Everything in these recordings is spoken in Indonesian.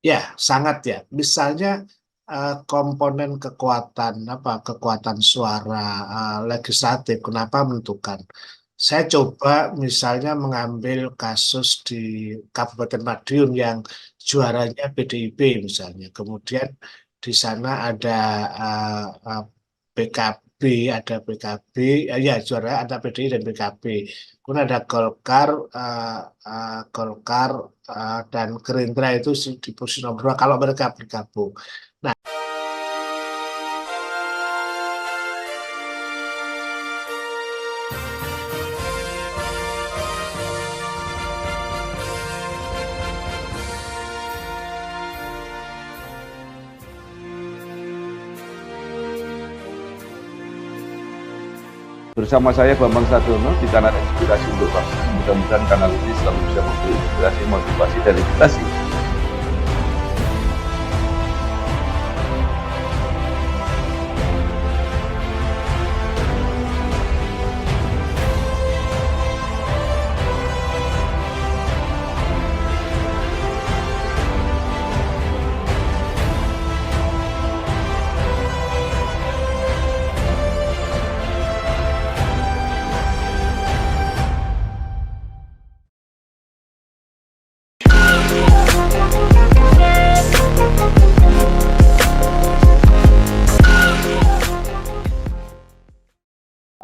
Ya, sangat ya. Misalnya komponen kekuatan suara legislatif, kenapa menentukan? Saya coba misalnya mengambil kasus di Kabupaten Madiun yang juaranya PDIP misalnya. Kemudian di sana ada PKB, ya juara ada PDI dan PKB. Kemudian ada Golkar dan Gerindra itu di posisi nomor 2 kalau mereka bergabung. Nah, Bersama saya Bambang Sadono di kanal Inspirasi untuk Bangsa. Mudah-mudahan kanal ini selalu bisa memberi inspirasi, motivasi, dan edukasi.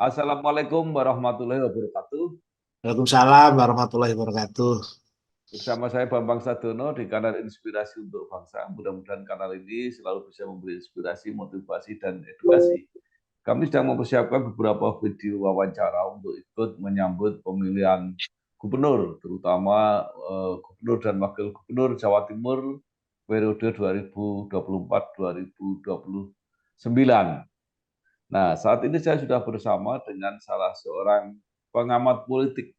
Assalamualaikum warahmatullahi wabarakatuh. Waalaikumsalam warahmatullahi wabarakatuh. Bersama saya Bambang Sadono di kanal Inspirasi untuk Bangsa. Mudah-mudahan kanal ini selalu bisa memberi inspirasi, motivasi, dan edukasi. Kami sedang mempersiapkan beberapa video wawancara untuk ikut menyambut pemilihan gubernur, terutama gubernur dan wakil gubernur Jawa Timur periode 2024-2029. Nah, saat ini saya sudah bersama dengan salah seorang pengamat politik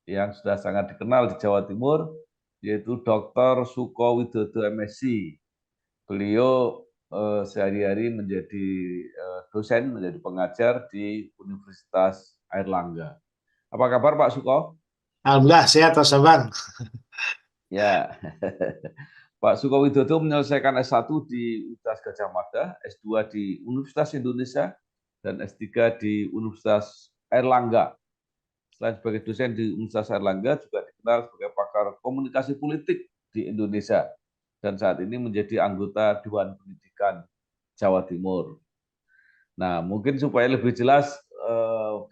yang sudah sangat dikenal di Jawa Timur, yaitu Dr. Suko Widodo MSc. Beliau sehari-hari menjadi dosen, menjadi pengajar di Universitas Airlangga. Apa kabar Pak Suko? Alhamdulillah sehat Mas Bang. Ya, Pak Suko Widodo menyelesaikan S1 di Universitas Gadjah Mada, S2 di Universitas Indonesia, dan S3 di Universitas Airlangga. Selain sebagai dosen di Universitas Airlangga, juga dikenal sebagai pakar komunikasi politik di Indonesia. Dan saat ini menjadi anggota Dewan Pendidikan Jawa Timur. Nah, mungkin supaya lebih jelas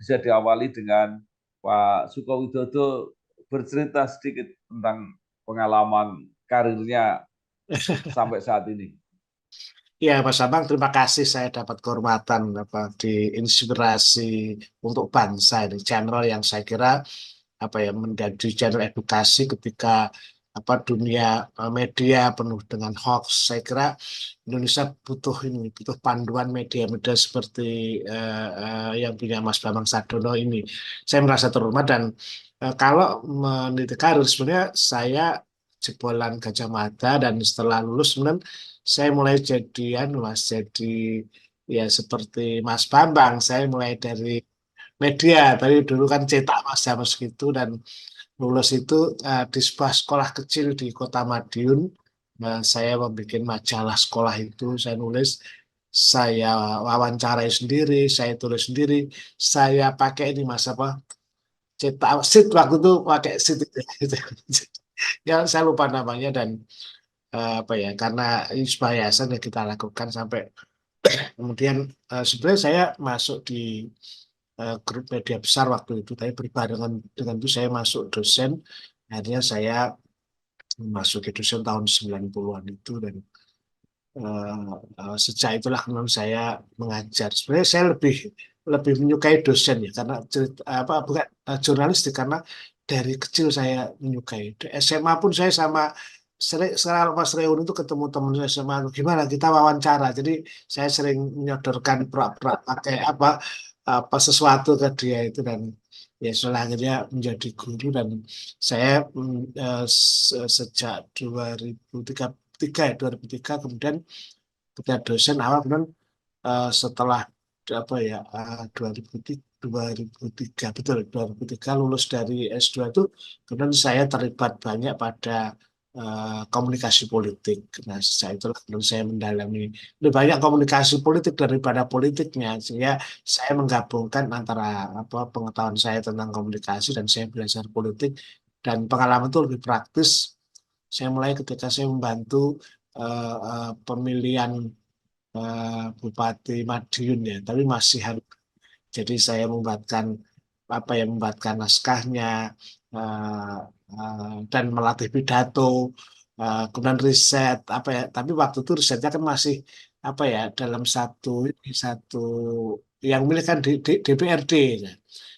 bisa diawali dengan Pak Suko Widodo bercerita sedikit tentang pengalaman karirnya sampai saat ini. Ya Mas Bang, terima kasih saya dapat kehormatan di Inspirasi untuk Bangsa ini channel yang saya kira menjadi channel edukasi ketika dunia media penuh dengan hoax. Saya kira Indonesia butuh panduan media-media seperti yang punya Mas Bambang Sadono ini. Saya merasa terhormat dan kalau meniti karir sebenarnya saya jebolan Gajah Mada dan setelah lulus kemudian saya mulai jadi ya seperti Mas Bambang. Saya mulai dari media. Tadi dulu kan cetak Mas zaman segitu dan lulus itu di sebuah sekolah kecil di Kota Madiun. Saya membuat majalah sekolah itu, saya nulis, saya wawancarai sendiri, saya tulis sendiri, saya pakai ini Mas cetak sheet waktu itu pakai sheet itu. Ya saya lupa namanya dan karena ini sebuah yayasan yang kita lakukan sampai kemudian sebenarnya saya masuk di grup media besar waktu itu, tapi berbarengan dengan itu saya masuk dosen, akhirnya saya masuk ke dosen tahun 90-an itu dan sejak itulah kemudian saya mengajar. Sebenarnya saya lebih lebih menyukai dosen ya karena cerita, bukan jurnalistik karena dari kecil saya menyukai. Di SMA pun saya sama sekarang Mas Reun itu ketemu teman saya SMA gimana kita wawancara. Jadi saya sering menyodorkan pura-pura pakai apa sesuatu ke dia itu dan ya setelah akhirnya menjadi guru dan saya sejak 2003 kemudian ketika dosen awal kemudian setelah 2003 betul 2003 lulus dari S2 itu kemudian saya terlibat banyak pada komunikasi politik. Nah, sejak itulah kemudian saya mendalami lebih banyak komunikasi politik daripada politiknya, sehingga saya menggabungkan antara apa pengetahuan saya tentang komunikasi dan saya belajar politik dan pengalaman itu lebih praktis. Saya mulai ketika saya membantu pemilihan Bupati Madiun ya, tapi masih harus. Jadi saya membuatkan apa ya membuatkan naskahnya eh, dan melatih pidato, kemudian riset apa ya. Tapi waktu itu risetnya kan masih apa ya dalam satu yang milih kan di DPRD. Ya.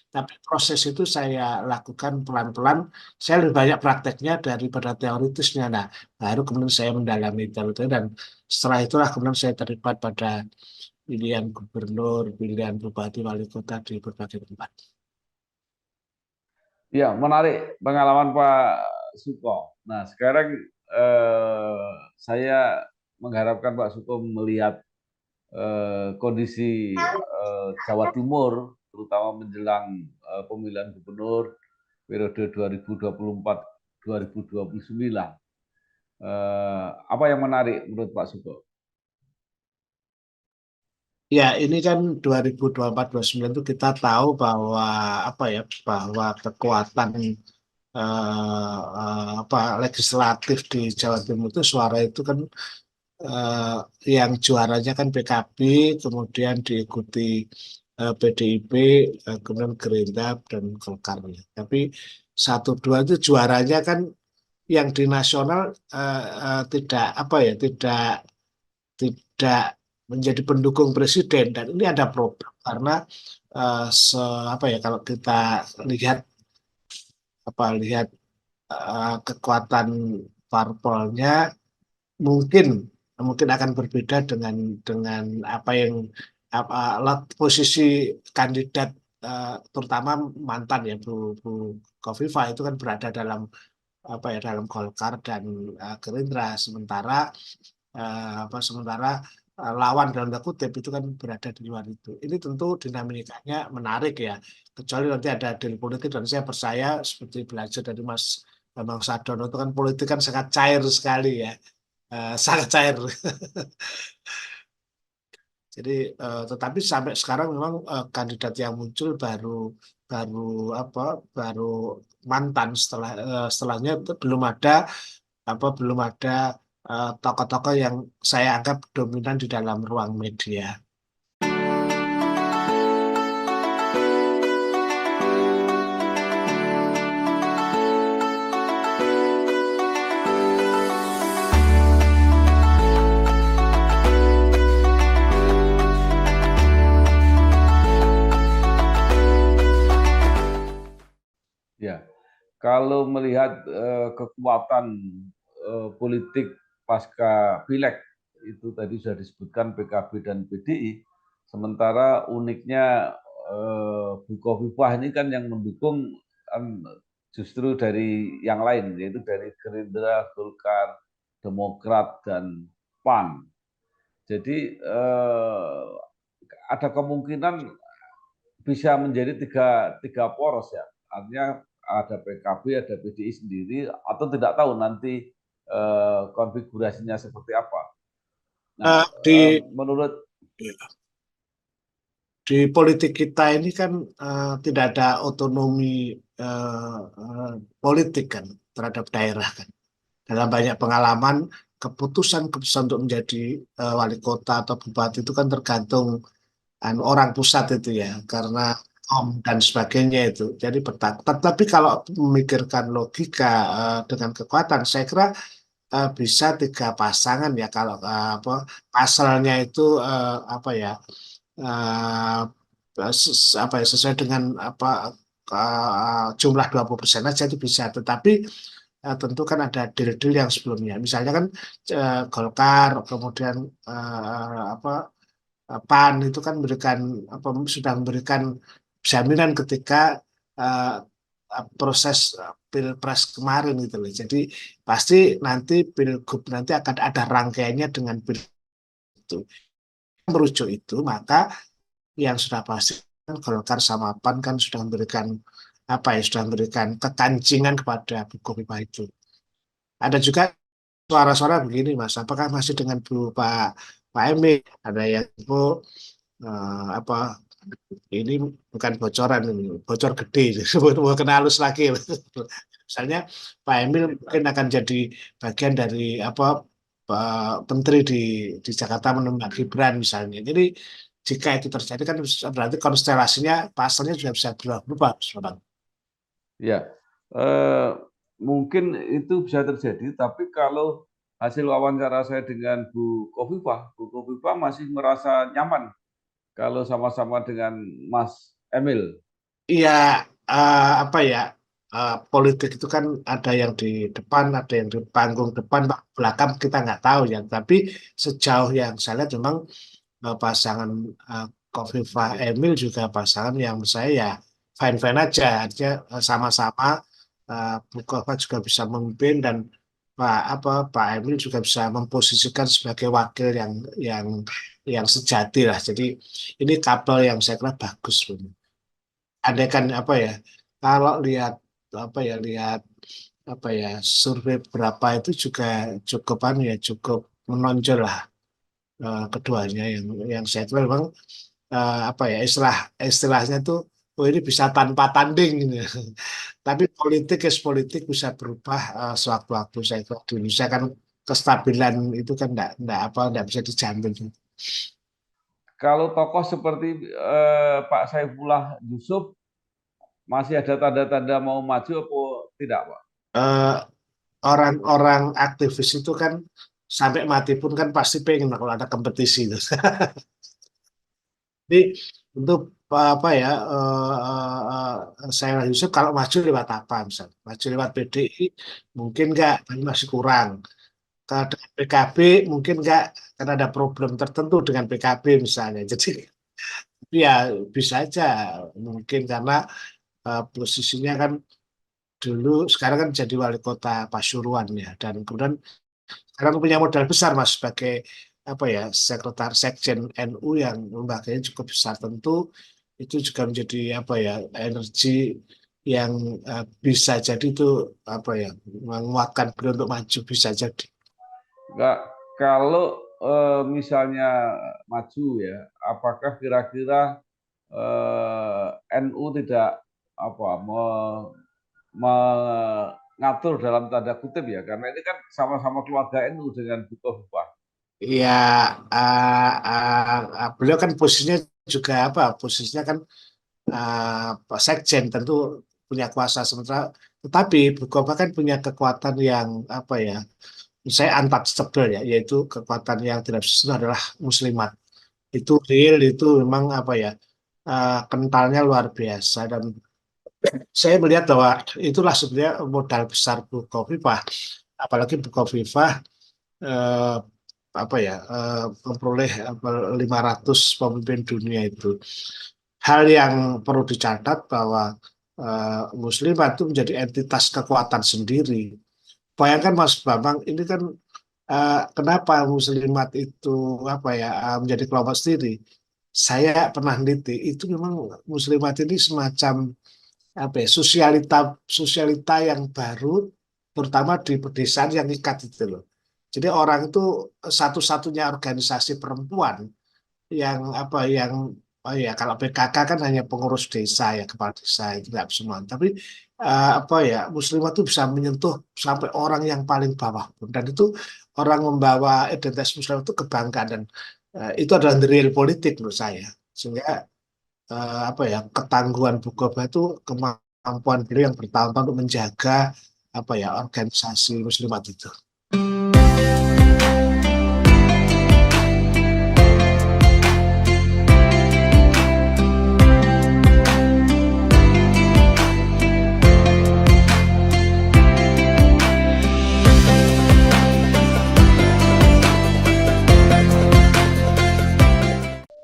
Tapi proses itu saya lakukan pelan-pelan. Saya lebih banyak prakteknya daripada teoritisnya. Nah, baru kemudian saya mendalami teori dan setelah itulah kemudian saya terlibat pada pilihan gubernur, pilihan bupati, wali kota di berbagai tempat. Ya, menarik pengalaman Pak Suko. Nah, sekarang saya mengharapkan Pak Suko melihat kondisi Jawa Timur, terutama menjelang pemilihan gubernur periode 2024-2029. Apa yang menarik menurut Pak Suko? Ya, ini kan 2024-2029 itu kita tahu bahwa apa ya bahwa kekuatan apa legislatif di Jawa Timur itu suara itu kan eh, yang juaranya kan PKB, kemudian diikuti PDIP, kemudian Gerindra dan Golkar. Ya. Tapi satu dua itu juaranya kan yang di nasional tidak apa ya tidak menjadi pendukung presiden dan ini ada problem karena apa ya kalau kita lihat lihat kekuatan parpolnya mungkin mungkin akan berbeda dengan apa yang posisi kandidat terutama mantan ya Bu Kofifa itu kan berada dalam apa ya dalam Golkar dan Gerindra sementara lawan dalam tanda kutip itu kan berada di luar itu. Ini tentu dinamikanya menarik ya. Kecuali nanti ada deal politik dan saya percaya seperti belajar dari Mas Bambang Sadono itu kan politik kan sangat cair sekali ya. Sangat cair. Jadi tetapi sampai sekarang memang kandidat yang muncul baru baru apa baru mantan setelahnya itu belum ada tokoh-tokoh yang saya anggap dominan di dalam ruang media. Ya, kalau melihat kekuatan politik pasca Pileg itu tadi sudah disebutkan PKB dan PDI, sementara uniknya Bukovifah ini kan yang mendukung justru dari yang lain, yaitu dari Gerindra, Golkar, Demokrat, dan PAN. Jadi ada kemungkinan bisa menjadi tiga poros ya. Artinya ada PKB, ada PDI sendiri, atau tidak tahu nanti konfigurasinya seperti apa. Nah, Di menurut di politik kita ini kan tidak ada otonomi politik kan terhadap daerah kan. Dalam banyak pengalaman keputusan untuk menjadi wali kota atau bupati itu kan tergantung orang pusat itu ya karena dan sebagainya itu. Jadi tetapi kalau memikirkan logika dengan kekuatan, saya kira bisa tiga pasangan ya kalau apa pasalnya itu apa ya eh, apa ya sesuai dengan apa jumlah 20% aja itu bisa. Tetapi tentu kan ada deal-deal yang sebelumnya. Misalnya kan Golkar, kemudian apa PAN itu kan sudah memberikan jaminan ketika uh, proses pilpres kemarin gitu loh. Jadi pasti nanti pilgub nanti akan ada rangkaiannya dengan pilgub itu. Merujuk itu maka yang sudah pasti kan Golkar sama PAN kan sudah memberikan kekancingan kepada Bukofifa itu. Ada juga suara-suara begini, Mas. Apakah masih dengan Pak Emil? Ada yang apa ini bukan bocoran ini, bocor gede, mau kena halus lagi. Misalnya Pak Emil mungkin akan jadi bagian dari apa menteri di Jakarta menembak Gibran misalnya. Jadi jika itu terjadi kan berarti konstelasinya pasalnya juga bisa berubah, Bang. Ya, eh, mungkin itu bisa terjadi, tapi kalau hasil wawancara saya dengan Bu Khofifah masih merasa nyaman kalau sama-sama dengan Mas Emil. Iya, apa ya, politik itu kan ada yang di depan, ada yang di panggung depan, belakang kita nggak tahu ya. Tapi sejauh yang saya lihat memang pasangan uh, Khofifah Emil juga pasangan yang menurut saya ya fine-fine aja. Artinya sama-sama Bu Khofifah juga bisa memimpin dan Pak Emil juga bisa memposisikan sebagai wakil yang sejati lah. Jadi ini couple yang saya kira bagus. Andai kan apa ya, kalau lihat apa ya, lihat apa ya, survei berapa itu juga cukup ya, cukup menonjol lah keduanya yang saya kira memang apa ya, istilahnya tuh oh ini bisa tanpa tanding gitu. Tapi politik bisa berubah sewaktu-waktu. Saya kira di Indonesia kan kestabilan itu kan enggak bisa dijamin. Kalau tokoh seperti Pak Saifullah Yusuf masih ada tanda-tanda mau maju apa tidak, Pak? Eh, Orang-orang aktivis itu kan sampai mati pun kan pasti pengen kalau ada kompetisi itu. Jadi untuk apa ya, saya Yusuf kalau maju lewat apa misalnya, maju lewat PDI mungkin nggak, ini masih kurang. Kalau dengan PKB mungkin nggak, karena ada problem tertentu dengan PKB misalnya. Jadi ya bisa aja mungkin karena posisinya kan dulu, sekarang kan jadi wali kota Pasuruan ya, dan kemudian sekarang punya modal besar Mas sebagai apa ya, sekjen NU yang lembaganya cukup besar, tentu itu juga menjadi apa ya, energi yang bisa jadi itu apa ya, menguatkan beliau untuk maju, bisa jadi. Enggak, kalau misalnya maju ya, apakah kira-kira NU tidak apa mengatur dalam tanda kutip ya, karena ini kan sama-sama keluarga NU dengan Bu Khofifah. Ya, beliau kan posisinya juga apa, posisinya kan sekjen, tentu punya kuasa sementara, tetapi Bukoba kan punya kekuatan yang apa ya, saya untouchable ya, yaitu kekuatan yang tidak bisa itu adalah muslimat. Itu real, itu memang apa ya, kentalnya luar biasa, dan saya melihat bahwa itulah sebenarnya modal besar Bukovipa, apalagi Bukovipa eh, apa ya, memperoleh 500 pemimpin dunia itu. Hal yang perlu dicatat bahwa Muslimat itu menjadi entitas kekuatan sendiri. Bayangkan Mas Bambang, ini kan kenapa Muslimat itu apa ya, menjadi kelompok sendiri. Saya pernah neliti, itu memang Muslimat ini semacam apa ya, sosialita sosialita yang baru, terutama di pedesaan yang ikat itu loh. Jadi orang itu satu-satunya organisasi perempuan yang apa yang oh ya, kalau PKK kan hanya pengurus desa ya, kepala desa itu nggak semua, tapi apa ya, Muslimat itu bisa menyentuh sampai orang yang paling bawah pun, dan itu orang membawa identitas Muslim itu kebanggaan, dan itu adalah the real politik menurut saya. Sehingga apa ya, ketangguhan Bukoba itu kemampuan beliau yang bertahun-tahun untuk menjaga apa ya, organisasi Muslimat itu.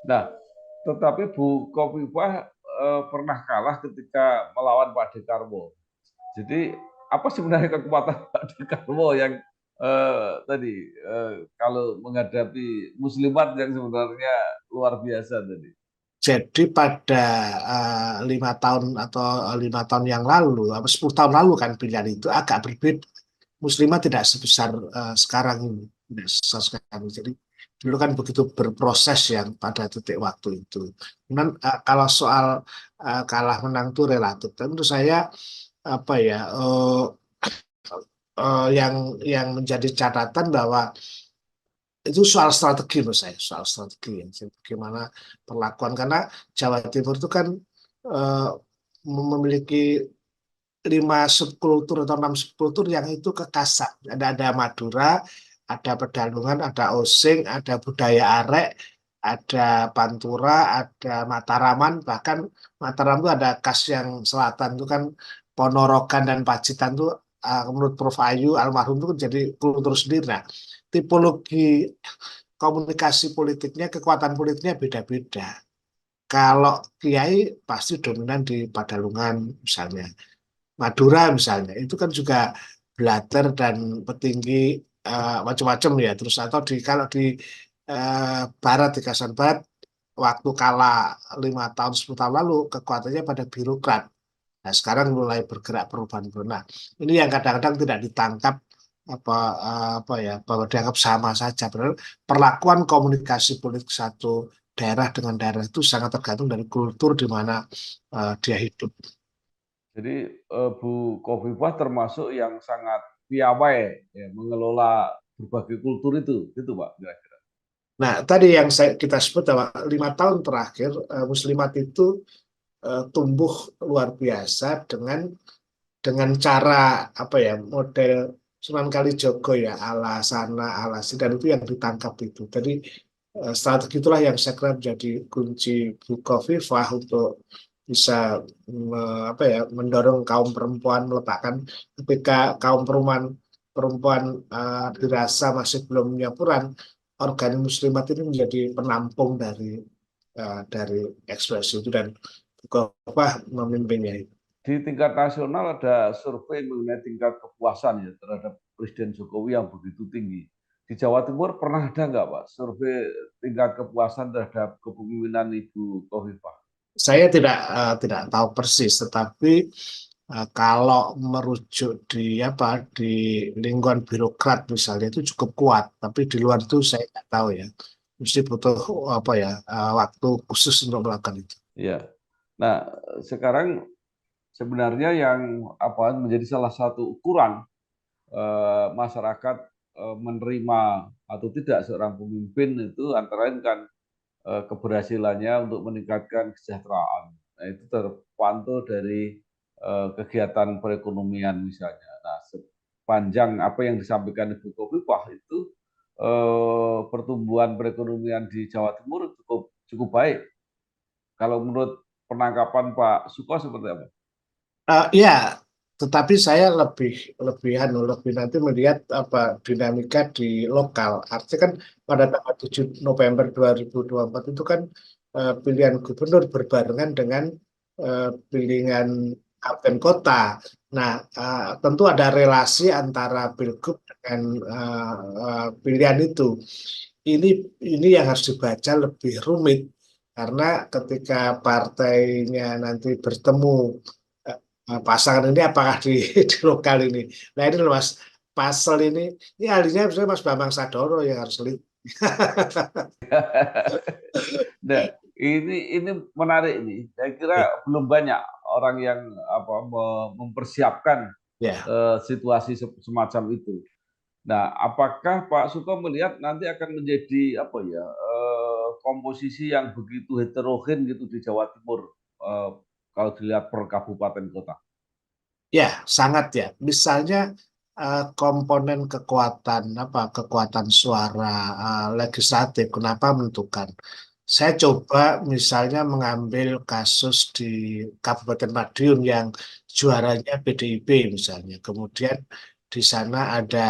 Nah, tetapi Bu Khofifah pernah kalah ketika melawan Pak Dekarwo. Jadi apa sebenarnya kekuatan Pak Dekarwo yang tadi kalau menghadapi Muslimat yang sebenarnya luar biasa tadi? Jadi pada 5 tahun atau 5 tahun yang lalu, apa 10 tahun lalu kan, pilihan itu agak berbeda. Muslimat tidak sebesar sekarang ini, tidak sebesar sekarang. Jadi dulu kan begitu berproses yang pada titik waktu itu. Kemudian kalau soal kalah menang itu relatif. Tapi menurut saya apa ya yang menjadi catatan bahwa itu soal strategi menurut saya, soal strategi ya. Bagaimana perlakuan karena Jawa Timur itu kan eh, memiliki 5 subkultur atau 6 subkultur yang itu kekasan. Ada Madura, ada Pedalungan, ada Osing, ada budaya Arek, ada Pantura, ada Mataraman, bahkan Mataram itu ada khas yang selatan itu kan Ponorogan dan Pacitan itu menurut Prof. Ayu almarhum itu kan jadi kultur sendiri. Nah, tipologi komunikasi politiknya, kekuatan politiknya beda-beda. Kalau Kiai pasti dominan di Padalungan misalnya. Madura misalnya itu kan juga blater dan petinggi macam-macam ya terus atau kalau di barat di Kasan Barat waktu kala 5 tahun 10 tahun lalu kekuatannya pada birokrat. Nah sekarang mulai bergerak perubahan. Nah ini yang kadang-kadang tidak ditangkap apa ya bahwa dianggap sama saja. Padahal perlakuan komunikasi politik satu daerah dengan daerah itu sangat tergantung dari kultur di mana dia hidup. Jadi Bu Khofifah termasuk yang sangat piawai ya, mengelola berbagai kultur itu, gitu Pak. Nah, tadi yang kita sebut bahwa 5 tahun terakhir Muslimat itu tumbuh luar biasa dengan cara apa ya model Sunan Kalijogo ya ala sana ala sini dan itu yang ditangkap itu. Jadi strategi itulah yang saya kira menjadi kunci Bukovifah untuk bisa apa ya mendorong kaum perempuan meletakkan ketika kaum perempuan perempuan dirasa masih belum punya peran organ muslimat ini menjadi penampung dari ekspresi itu dan Bukovifah memimpinnya itu. Di tingkat nasional ada survei mengenai tingkat kepuasan ya terhadap Presiden Jokowi yang begitu tinggi. Di Jawa Timur pernah ada nggak Pak survei tingkat kepuasan terhadap kepemimpinan Ibu Khofifah? Saya tidak tahu persis, tetapi kalau merujuk di lingkungan birokrat misalnya itu cukup kuat, tapi di luar itu saya nggak tahu ya. Mesti butuh apa ya waktu khusus untuk melakukan itu. Ya. Nah, sekarang sebenarnya yang menjadi salah satu ukuran masyarakat menerima atau tidak seorang pemimpin itu antara lain kan keberhasilannya untuk meningkatkan kesejahteraan. Nah, itu terpantau dari kegiatan perekonomian misalnya. Nah, sepanjang apa yang disampaikan Ibu Khofifah itu pertumbuhan perekonomian di Jawa Timur cukup cukup baik. Kalau menurut penangkapan Pak Suko seperti apa? Ya, tetapi saya lebih nanti melihat apa dinamika di lokal. Artinya kan pada tanggal 7 November 2024 itu kan pilihan gubernur berbarengan dengan pilihan kabupaten kota. Nah, tentu ada relasi antara pilgub dengan pilihan itu. Ini ini yang harus dibaca lebih rumit karena ketika partainya nanti bertemu pasangan ini apakah di lokal ini. Nah ini loh Mas, pasal ini ahlinya misalnya Mas Bambang Sadoro yang harus lihat. Nah, ini menarik nih. Saya kira belum banyak orang yang mempersiapkan Ya, situasi semacam itu. Nah, apakah Pak Suko melihat nanti akan menjadi komposisi yang begitu heterogen gitu di Jawa Timur kalau dilihat per kabupaten kota? ya sangat ya. Misalnya komponen kekuatan suara legislatif, kenapa menentukan? Saya coba misalnya mengambil kasus di Kabupaten Madiun yang juaranya PDIP misalnya. Kemudian di sana ada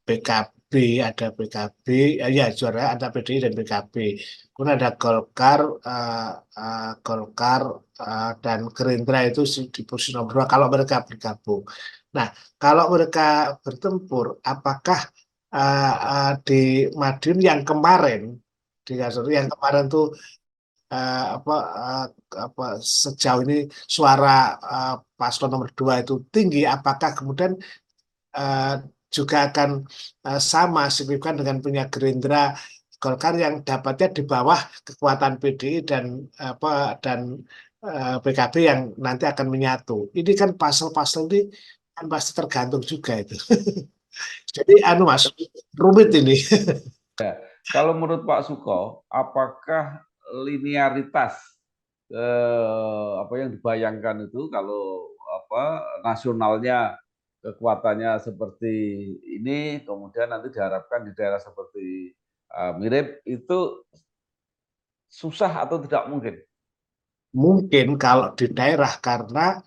PKB, ya juara ada PDI dan PKB. Kemudian ada Golkar dan Gerindra itu di posisi nomor 2 kalau mereka bergabung. Nah, kalau mereka bertempur, apakah di Madiun yang kemarin di Kasur yang kemarin tuh eh, apa eh, apa sejauh ini suara paslon nomor 2 itu tinggi, apakah kemudian eh, juga akan sama signifikan dengan punya Gerindra, Golkar yang dapatnya di bawah kekuatan PDI dan PKB yang nanti akan menyatu. Ini kan pasal-pasal ini kan pasti tergantung juga itu. Jadi Mas, rumit ini. Kalau menurut Pak Suko, apakah linearitas apa yang dibayangkan itu kalau apa nasionalnya kekuatannya seperti ini, kemudian nanti diharapkan di daerah seperti mirip itu susah atau tidak mungkin? Mungkin kalau di daerah karena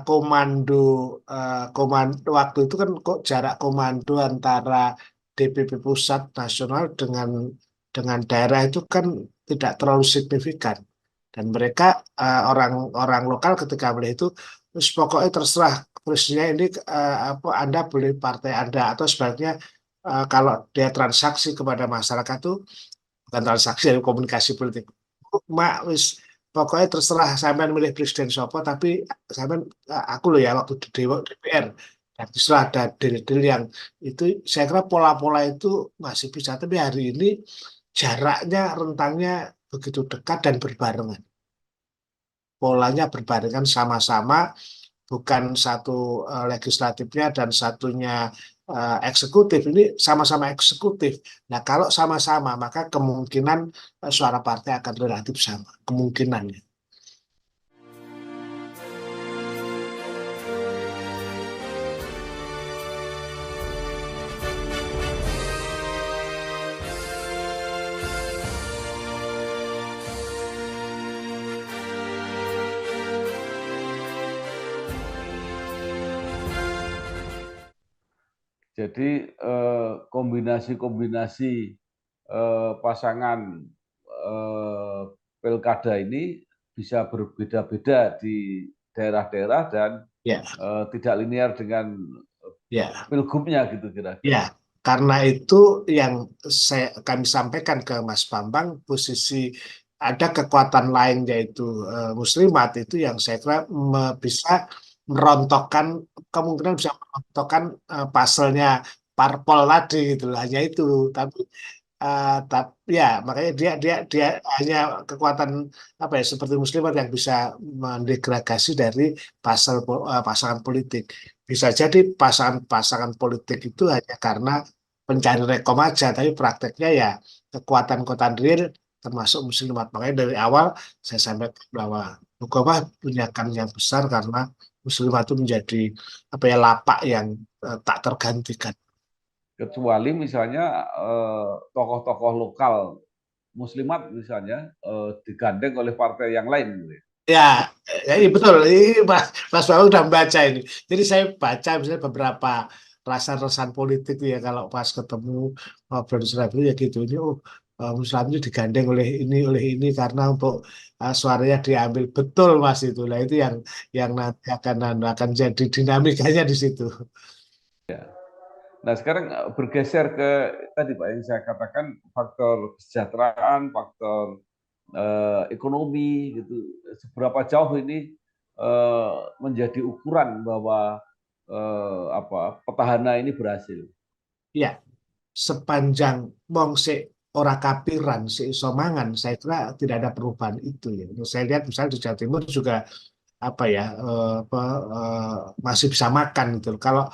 komando komando waktu itu kan kok jarak komando antara DPP pusat nasional dengan daerah itu kan tidak terlalu signifikan dan mereka orang-orang lokal ketika melihat itu terus pokoknya terserah presiden ini apa Anda boleh partai Anda atau sebaliknya kalau dia transaksi kepada masyarakat itu bukan transaksi dari komunikasi politik. Mak wis pokoknya terserah sampean milih presiden siapa tapi sampean aku loh ya waktu di DPR dan setelah ada deal-deal yang itu saya kira pola-pola itu masih bisa tapi hari ini jaraknya rentangnya begitu dekat dan berbarengan polanya berbarengan sama-sama bukan satu legislatifnya dan satunya eksekutif. Ini sama-sama eksekutif. Nah, kalau sama-sama, maka kemungkinan suara partai akan relatif sama. Kemungkinannya. Jadi kombinasi-kombinasi pasangan eh, pilkada ini bisa berbeda-beda di daerah-daerah dan Ya, tidak linear dengan ya, pilgubnya gitu ya. kira-kira. Karena itu yang kami sampaikan ke Mas Bambang, posisi ada kekuatan lain yaitu Muslimat itu yang saya kira bisa merontokkan kemungkinan bisa merontokkan pasalnya parpol tadi gitu loh. Hanya itu. Tapi ya makanya dia dia dia hanya kekuatan apa ya seperti Muslimat yang bisa mendegradasi dari pasangan politik. Bisa jadi pasangan-pasangan politik itu hanya karena pencari rekom aja, tapi prakteknya ya kekuatan-kekuatan real termasuk Muslimat. Makanya dari awal saya sampaikan bahwa Bukoba punya kan yang besar karena Muslimat itu menjadi apa ya lapak yang tak tergantikan. Kecuali misalnya tokoh-tokoh lokal Muslimat misalnya digandeng oleh partai yang lain gitu ya. Ya, ya iya betul. Ini Mas Bambang udah membaca ini. Jadi saya baca misalnya beberapa rasan-rasan politik ya kalau pas ketemu ngobrol di Surabaya ya gitu. Ini Muslim ini digandeng oleh ini karena untuk suaranya diambil betul Mas itu. Lah itu yang nanti akan jadi dinamikanya di situ. Nah sekarang bergeser ke tadi Pak yang saya katakan faktor kesejahteraan, faktor ekonomi gitu. Seberapa jauh ini menjadi ukuran bahwa apa petahana ini berhasil. Ya, sepanjang wong si ora kapiran si iso mangan, saya kira tidak ada perubahan itu ya. Saya lihat misalnya di Jawa Timur juga apa ya masih bisa makan gitu. Kalau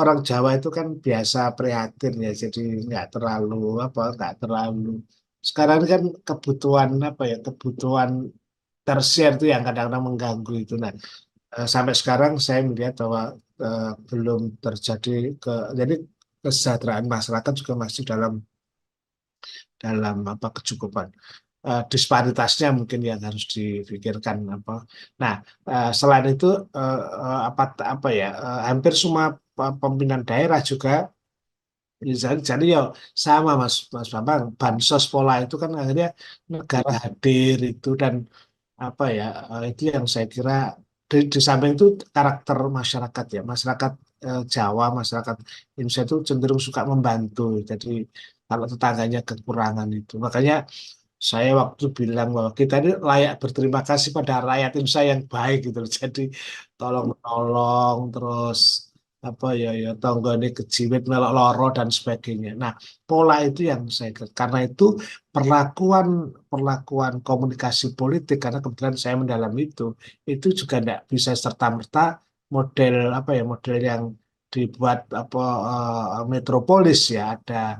orang Jawa itu kan biasa prihatin ya, jadi nggak terlalu. Sekarang ini kan kebutuhan apa ya kebutuhan tersier itu yang kadang-kadang mengganggu itu. Nah, sampai sekarang saya melihat bahwa belum terjadi jadi kesejahteraan masyarakat juga masih dalam apa kecukupan disparitasnya mungkin yang harus dipikirkan apa. Nah, selain itu apa ya hampir semua pimpinan daerah juga jadi ya sama Mas Bambang bansos pola itu kan akhirnya negara hadir itu dan apa ya itu yang saya kira di samping itu karakter masyarakat ya masyarakat Jawa masyarakat Indonesia itu cenderung suka membantu jadi kalau tetangganya kekurangan itu makanya saya waktu bilang bahwa kita ini layak berterima kasih pada rakyat Indonesia yang baik gitu loh. Jadi tolong menolong terus apa ya tonggo ini kejiwit melok loro dan sebagainya. Nah, pola itu yang karena itu perlakuan perlakuan komunikasi politik, karena kebetulan saya mendalami itu juga tidak bisa serta-merta model apa ya model yang dibuat apa metropolis ya, ada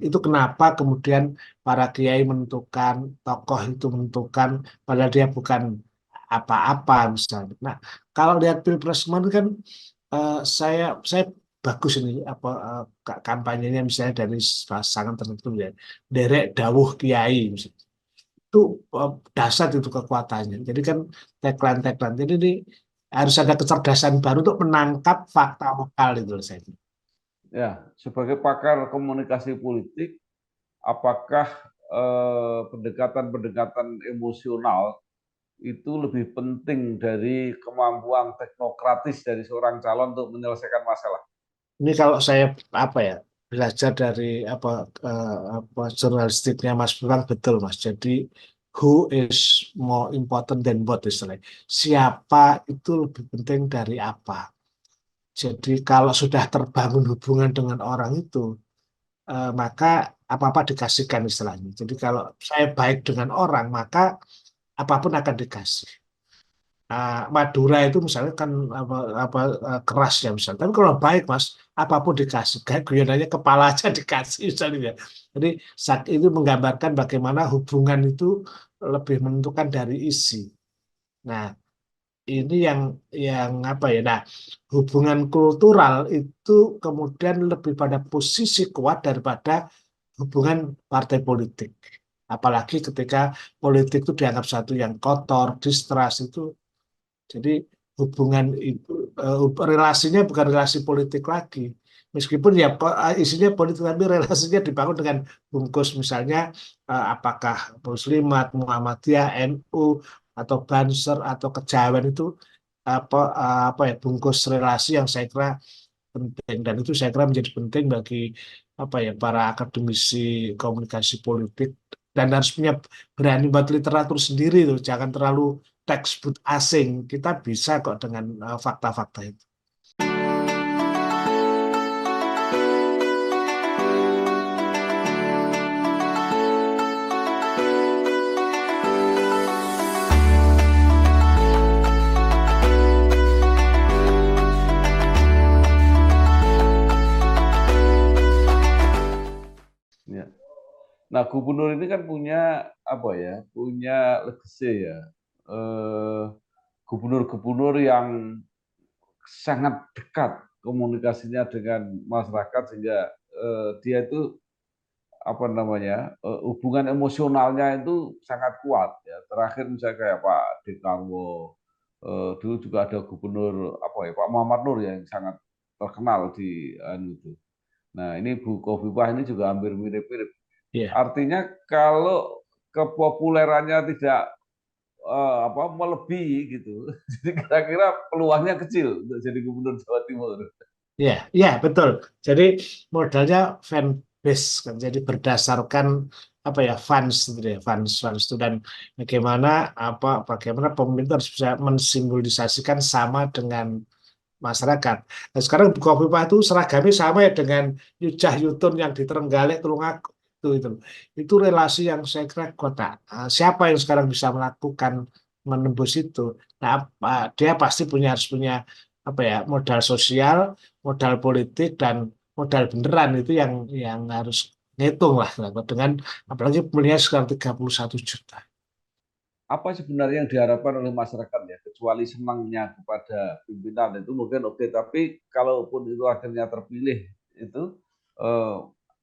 itu kenapa kemudian para kiai menentukan, tokoh itu menentukan, padahal dia bukan apa-apa misalnya. Nah, kalau lihat pilpres kemarin kan saya bagus ini apa kampanyenya misalnya dari pasangan tertentu ya, derek dawuh kiai misalnya. Itu dahsyat itu kekuatannya. Jadi kan tagline-tagline. Jadi ini harus ada kecerdasan baru untuk menangkap fakta lokal itu loh saya. Ya, sebagai pakar komunikasi politik, apakah pendekatan-pendekatan emosional itu lebih penting dari kemampuan teknokratis dari seorang calon untuk menyelesaikan masalah? Ini kalau saya apa ya belajar dari apa jurnalistiknya Mas Burhan betul Mas. Jadi who is more important than what istilahnya. Siapa itu lebih penting dari apa. Jadi kalau sudah terbangun hubungan dengan orang itu, maka apa-apa dikasihkan istilahnya. Jadi kalau saya baik dengan orang, maka apapun akan dikasih. Madura itu misalnya kan apa keras ya misalnya. Tapi kalau baik Mas, apapun dikasih. Kayak guyonannya kepala aja dikasih misalnya. Ya. Jadi itu menggambarkan bagaimana hubungan itu lebih menentukan dari isi. Nah, ini yang apa ya? Nah, hubungan kultural itu kemudian lebih pada posisi kuat daripada hubungan partai politik. Apalagi ketika politik itu dianggap satu yang kotor, distrust itu jadi hubungan itu relasinya bukan relasi politik lagi. Meskipun ya isinya politik tapi relasinya dibangun dengan bungkus misalnya apakah Muslimat, Muhammadiyah, NU atau Banser atau Kejawen itu apa ya bungkus relasi yang saya kira penting dan itu saya kira menjadi penting bagi apa ya para akademisi komunikasi politik dan harus punya berani buat literatur sendiri tuh jangan terlalu textbook asing kita bisa kok dengan fakta-fakta itu. Ya. Nah, gubernur ini kan punya apa ya? Punya legacy ya. Gubernur-gubernur yang sangat dekat komunikasinya dengan masyarakat sehingga dia itu apa namanya hubungan emosionalnya itu sangat kuat ya. Terakhir misalnya kayak Pak Dekarwo, dulu juga ada gubernur apa ya Pak Muhammad Nur yang sangat terkenal di itu. Nah ini Bu Khofifah ini juga hampir mirip-mirip. Iya. Artinya kalau kepopulerannya tidak apa melebihi gitu, jadi kira-kira peluangnya kecil untuk jadi gubernur Jawa Timur. Iya, iya betul. Jadi modalnya fan base kan. Jadi berdasarkan apa ya fans gitu ya, fans itu dan bagaimana pemerintah harus bisa mensimbolisasikan sama dengan masyarakat. Nah, sekarang Bukovipa itu seragamnya sama ya dengan Yujah Yutun yang di Trenggalek Tulungagung itu. Itu relasi yang saya kira kota. Siapa yang sekarang bisa melakukan menembus itu? Nah, dia pasti harus punya apa ya modal sosial, modal politik dan modal beneran itu yang harus ngitung lah dengan apalagi pemilihan sekitar 31 juta. Apa sebenarnya yang diharapkan oleh masyarakat ya, kecuali senangnya kepada pimpinan itu mungkin oke, tapi kalaupun itu akhirnya terpilih itu eh,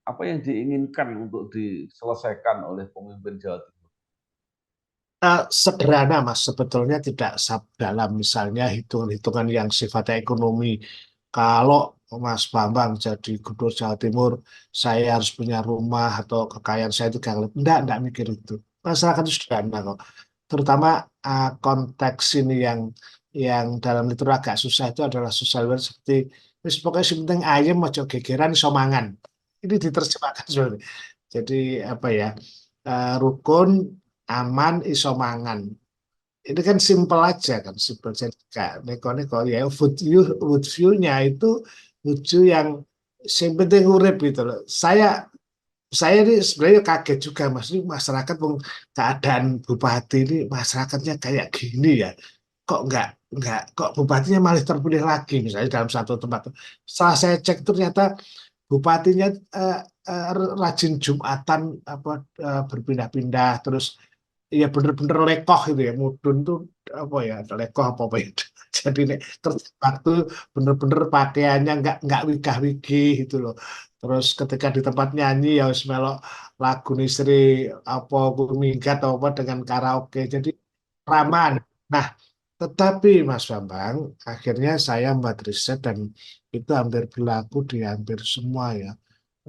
apa yang diinginkan untuk diselesaikan oleh pemimpin Jawa Timur? Sederhana Mas, sebetulnya tidak dalam misalnya hitungan-hitungan yang sifatnya ekonomi. Kalau Mas Bambang jadi gubernur Jawa Timur, saya harus punya rumah atau kekayaan saya itu gak enggak mikir itu. Masyarakat itu sederhana kok. Terutama konteks ini yang dalam itu agak susah itu adalah social welfare seperti pokoknya yang penting ayam ojo gegeran iso mangan. Ini diterjemahkan sebenarnya. Jadi apa ya rukun aman iso mangan ini kan simple aja kan, simple jadi kayak neko-neko ya wood view-nya itu lucu yang yang penting urip gitu loh. Saya ini sebenarnya kaget juga Mas, ini masyarakat keadaan bupati ini masyarakatnya kayak gini ya. Kok kok bupatinya malah terpilih lagi misalnya dalam satu tempat. Setelah saya cek ternyata bupatinya eh, rajin Jumatan apa berpindah-pindah terus ya bener-bener lekoh gitu ya mudun tuh apa ya lekoh apa itu jadi nek kerja waktu bener-bener pakaiannya nggak wigah-wigih gitu loh terus ketika di tempat nyanyi ya harus melok lagu Nisri apa minggat atau apa dengan karaoke jadi raman nah tetapi Mas Bambang akhirnya saya membuat riset dan itu hampir berlaku di hampir semua ya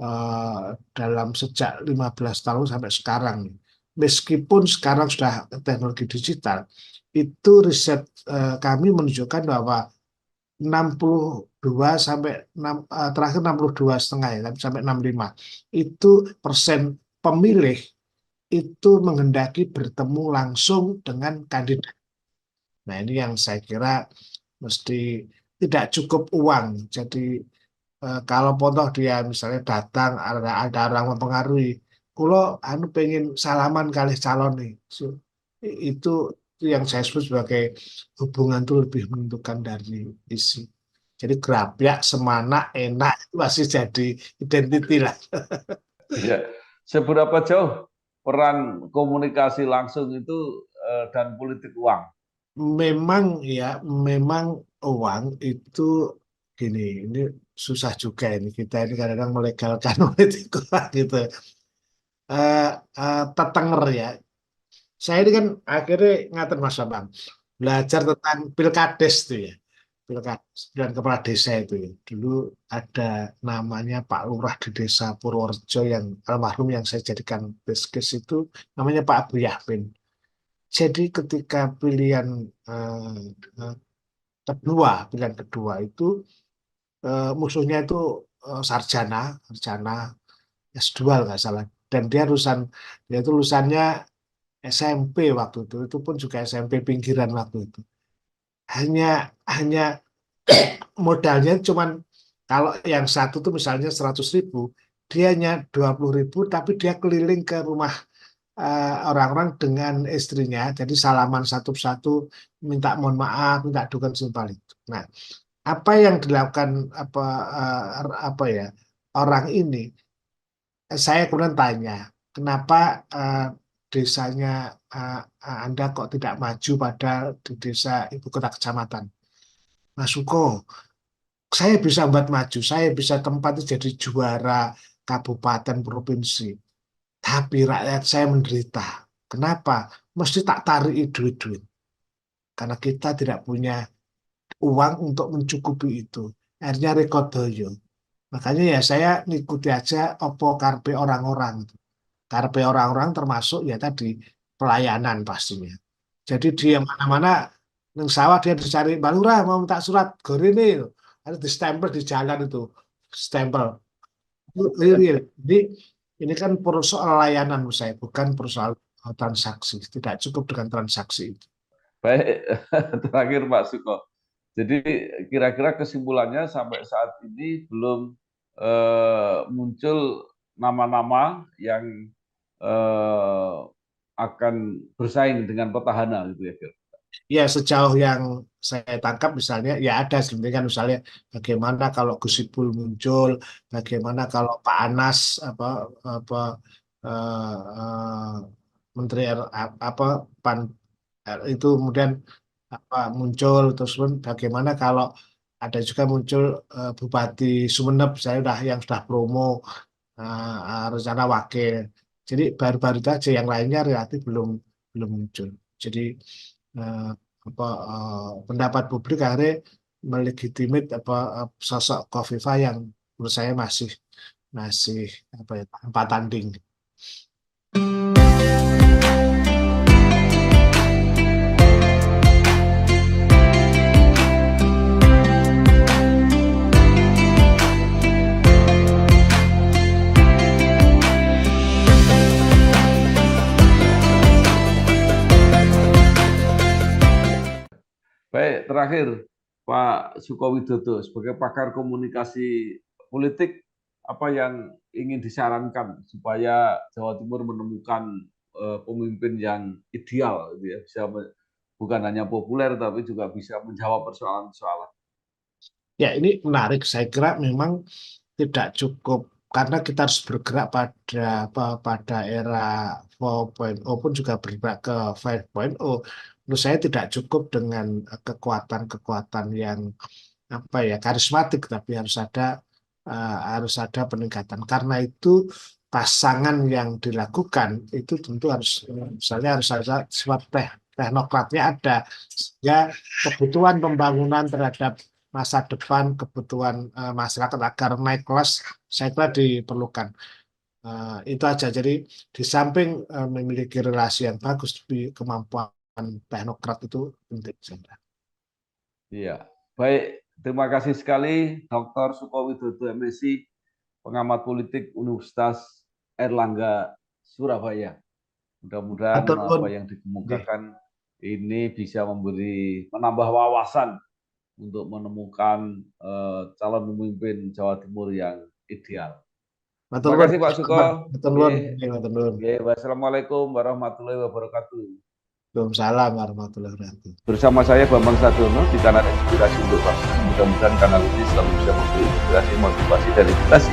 eh, dalam sejak 15 tahun sampai sekarang nih. Meskipun sekarang sudah teknologi digital, itu riset kami menunjukkan bahwa 62 sampai 6, terakhir 62,5 ya, sampai 65 itu persen pemilih itu menghendaki bertemu langsung dengan kandidat. Nah ini yang saya kira mesti tidak cukup uang. Jadi kalau contoh dia misalnya datang ada orang mempengaruhi, kalau anu pengen salaman kali calon nih, itu yang saya sebut sebagai hubungan itu lebih menentukan dari isi. Jadi gerabyak, semana, enak itu masih jadi identiti lah. Ya, seberapa jauh peran komunikasi langsung itu dan politik uang? Memang ya, memang uang itu gini, ini susah juga ini kita ini kadang-kadang melegalkan politik uang gitu. Tetenger ya. Saya ini kan akhirnya ngatain Mas Bambang belajar tentang pilkades tuh ya, pilkades dan kepala desa itu ya. Dulu ada namanya Pak Lurah di Desa Purworejo yang almarhum yang saya jadikan base case itu namanya Pak Abu Yahmin. Jadi ketika eh, eh, pilihan kedua itu musuhnya itu sarjana, sarjana S2 nggak salah. Dan dia itu lulusannya SMP waktu itu pun juga SMP pinggiran waktu itu. Hanya hanya modalnya cuman kalau yang satu tuh misalnya 100.000, dia hanya 20.000, tapi dia keliling ke rumah orang-orang dengan istrinya, jadi salaman satu-satu, minta mohon maaf, minta dukungan simpel itu. Nah, apa yang dilakukan apa ya orang ini saya kemudian tanya, kenapa desanya Anda kok tidak maju pada di desa ibu kota kecamatan? Mas Suko, saya bisa buat maju, saya bisa tempati jadi juara kabupaten provinsi, tapi rakyat saya menderita. Kenapa? Mesti tak tarik duit-duit. Karena kita tidak punya uang untuk mencukupi itu. Akhirnya rekodoyo. Makanya ya saya ngikuti aja opo karpe orang-orang. Karpe orang-orang termasuk ya tadi pelayanan pastinya. Jadi dia mana-mana yang sawah dia dicari Mbak Lurah mau minta surat gorene ada di stempel di jalan itu stempel real. Jadi ini kan persoalan layanan menurut saya bukan persoalan transaksi. Tidak cukup dengan transaksi itu. Baik, terakhir Pak Suko. Jadi kira-kira kesimpulannya sampai saat ini belum muncul nama-nama yang akan bersaing dengan petahana gitu ya. Ya sejauh yang saya tangkap misalnya ya ada sebenarnya kan misalnya bagaimana kalau Gus Ipul muncul, bagaimana kalau Pak Anas apa eh, Menteri apa pan itu kemudian apa muncul terus pun bagaimana kalau ada juga muncul Bupati Sumeneb saya udah yang sudah promo rencana wakil. Jadi baru-baru itu aja yang lainnya relatif belum belum muncul. Jadi eh, pendapat publik akhirnya melegitimit sosok Kofifa yang menurut saya masih masih apa ya tanpa tanding. terakhir, Pak Sukowidodo, sebagai pakar komunikasi politik, apa yang ingin disarankan supaya Jawa Timur menemukan pemimpin yang ideal, gitu ya, bisa bukan hanya populer, tapi juga bisa menjawab persoalan-persoalan. Ya, ini menarik. Saya kira memang tidak cukup karena kita harus bergerak pada era 4.0 pun juga bergerak ke 5.0. Menurut saya tidak cukup dengan kekuatan-kekuatan yang karismatik, tapi harus ada peningkatan. Karena itu pasangan yang dilakukan itu tentu harus, misalnya harus ada sifat teknokratnya ada, sehingga kebutuhan pembangunan terhadap masa depan, kebutuhan masyarakat agar naik kelas, saya kira diperlukan. Itu aja. Jadi di samping memiliki relasi yang bagus, tapi kemampuan teknokrat itu penting. Iya, baik. Terima kasih sekali Dr. Sukowidodo MSI, pengamat politik Universitas Airlangga Surabaya. Mudah-mudahan Atur apa nuwun. yang Nggih. dikemukakan ini bisa menambah wawasan untuk menemukan calon pemimpin Jawa Timur yang ideal. Matur Terima nuwun. kasih Pak Suko. Matur nuwun. Nggih. Matur nuwun. Nggih, wassalamualaikum warahmatullahi wabarakatuh. Waalaikumsalam warahmatullahi wabarakatuh. Bersama saya Bambang Sadiono di kanal Inspirasi untuk Bangsa. Mudah-mudahan kanal ini selalu bisa memberi inspirasi, motivasi, dan edukasi